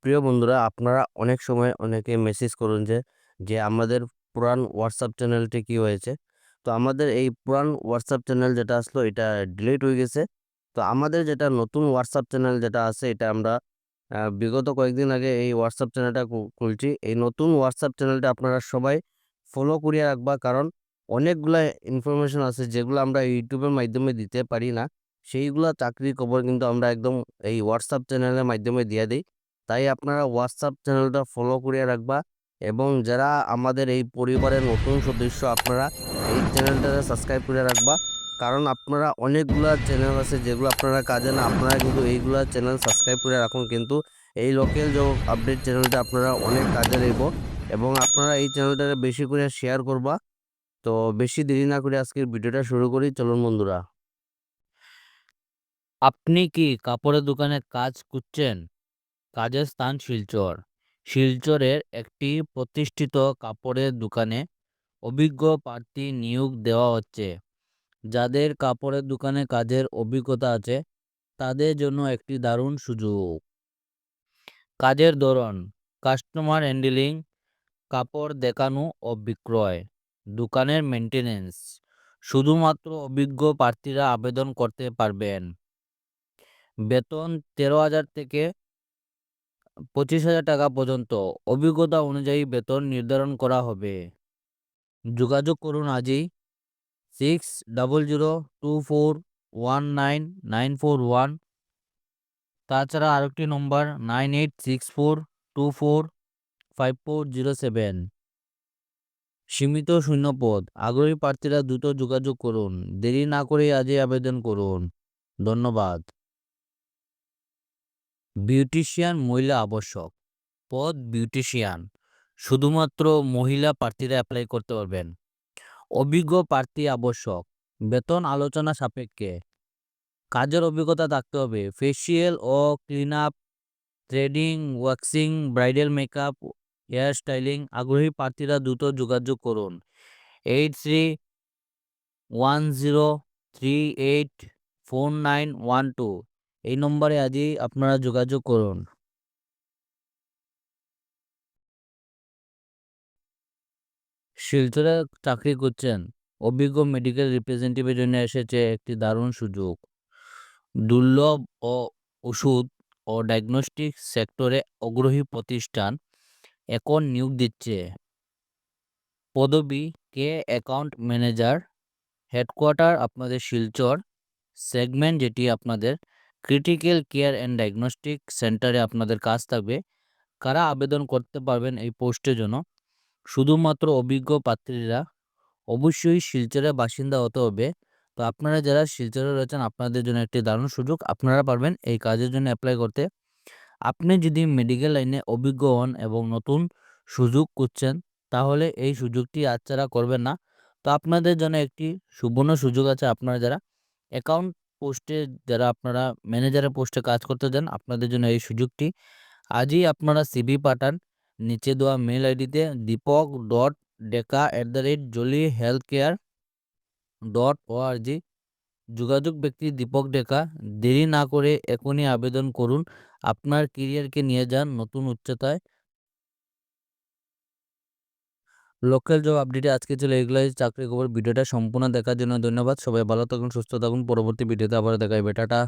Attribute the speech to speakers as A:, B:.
A: প্রিয় বন্ধুরা, আপনারা অনেক সময় অনেকে মেসেজ করুন যে আমাদের পুরান হোয়াটসঅ্যাপ চ্যানেলটি কি হয়েছে। তো আমাদের এই পুরান হোয়াটসঅ্যাপ চ্যানেল যেটা আসলো এটা ডিলিট হয়ে গেছে। তো আমাদের যেটা নতুন হোয়াটসঅ্যাপ চ্যানেল যেটা আছে এটা আমরা বিগত কয়েকদিন আগে এই হোয়াটসঅ্যাপ চ্যানেলটা খুলছি। এই নতুন হোয়াটসঅ্যাপ চ্যানেলটা আপনারা সবাই ফলো করিয়ে রাখবা, কারণ অনেকগুলা ইনফরমেশন আছে যেগুলো আমরা ইউটিউবের মাধ্যমে দিতে পারি না। সেইগুলা চাকরির খবর কিন্তু আমরা একদম এই হোয়াটসঅ্যাপ চ্যানেলের মাধ্যমে দিয়ে দিই। তাই আপনারা হোয়াটসঅ্যাপ চ্যানেলটা ফলো করিয়ে রাখবা, এবং যারা আমাদের এই পরিবারের নতুন সদস্য আপনারা এই চ্যানেলটা সাবস্ক্রাইব করে রাখবা। কারণ আপনারা অনেকগুলা চ্যানেল আছে যেগুলো আপনারা কাজে না, আপনারা কিন্তু এইগুলা চ্যানেল সাবস্ক্রাইব করে রাখুন, কিন্তু এই লোকাল জব আপডেট চ্যানেলটা আপনারা অনেক কাজে লাগব। এবং আপনারা এই চ্যানেলটা বেশি করে শেয়ার করবা। তো বেশি দেরি না করে আজকের ভিডিওটা শুরু করি, চলুন বন্ধুরা।
B: আপনি কি কাপড়ের দোকানে কাজ খুঁজছেন? কাজের স্থান শিলচর। শিলচরের একটি প্রতিষ্ঠিত কাপড়ের দোকানে অভিজ্ঞ প্রার্থী নিয়োগ দেওয়া হচ্ছে। যাদের কাপড়ের দোকানে কাজের অভিজ্ঞতা আছে তাদের জন্য একটি দারুণ সুযোগ। কাজের ধরন: কাস্টমার হ্যান্ডলিং, কাপড় দেখানো ও বিক্রয়, দোকানের মেইনটেনেন্স। শুধুমাত্র অভিজ্ঞ প্রার্থীরা আবেদন করতে পারবেন। বেতন 13,000 থেকে 25,000 টাকা পর্যন্ত। অভিজ্ঞতা অনুযায়ী বেতন নির্ধারণ করা হবে। যোগাযোগ করুন আজই 6000241991। তাছাড়া আরেকটি নম্বর 9864245407। সীমিত শূন্যপদ। আগ্রহী প্রার্থীরা দ্রুত যোগাযোগ করুন। দেরি না করে আজই আবেদন করুন। ধন্যবাদ। বিউটিশিয়ান মহিলা আবশ্যক। পদ বিউটিশিয়ান। শুধুমাত্র মহিলা প্রার্থীরা অ্যাপ্লাই করতে পারবেন। অভিজ্ঞ প্রার্থী আবশ্যক। বেতন আলোচনা সাপেক্ষে। কাজের অভিজ্ঞতা থাকতে হবে। ফেসিয়াল ও clean up, threading, waxing, bridal makeup, hair styling. আগ্রহী প্রার্থীরা দ্রুত যোগাযোগ করুন 8310384912। এই নম্বরে আজই আপনারা যোগাযোগ করুন। শিলচরে চাকরি করছেন, অভিজ্ঞ মেডিকেল রিপ্রেজেন্টেটিভের জন্য এসেছে একটি দারুণ সুযোগ। দুর্লভ ও ওষুধ ও ডায়াগনস্টিক সেক্টরে অগ্রহী প্রতিষ্ঠান এখন নিয়োগ দিচ্ছে। পদবি: কে অ্যাকাউন্ট ম্যানেজার। হেডকোয়ার্টার আপনাদের শিলচর। সেগমেন্ট যেটি আপনাদের ক্রিটিক্যাল কেয়ার অ্যান্ড ডায়াগনস্টিক সেন্টারে আপনাদের কাজ থাকবে। কারা আবেদন করতে পারবেন এই পোস্টের জন্য? শুধুমাত্র অভিজ্ঞ প্রার্থীরা। অবশ্যই শিলচরের বাসিন্দা হতে হবে। তো আপনারা যারা শিলচরে রয়েছেন আপনাদের জন্য একটি দারুণ সুযোগ, আপনারা পারবেন এই কাজের জন্য অ্যাপ্লাই করতে। আপনি যদি মেডিকেল লাইনে অভিজ্ঞ হন এবং নতুন সুযোগ খুঁজছেন তাহলে এই সুযোগটি হাতছাড়া করবেন না। তো আপনাদের জন্য একটি সুবর্ণ সুযোগ আছে। আপনারা যারা অ্যাকাউন্ট পোস্টে, যারা আপনারা ম্যানেজারের পোস্টে কাজ করতে চান, আপনাদের জন্য এই সুযোগটি। আজই আপনারা সিভি পাঠান নিচে দেওয়া মেল আইডিতে deepak.deka@jollyhealthcare.org। যোগাযোগ ব্যক্তি দীপক ডেকা। দেরি না করে এখনই আবেদন করুন। আপনার ক্যারিয়ারকে নিয়ে যান নতুন উচ্চতায়। লোকাল জব আপডেটে আজকে ছিল এগুলাই চাকরি খবর। ভিডিওটা সম্পূর্ণ দেখার জন্য ধন্যবাদ। সবাই ভালো থাকুন, সুস্থ থাকুন। পরবর্তী ভিডিওতে আবার দেখা হবে। টাটা।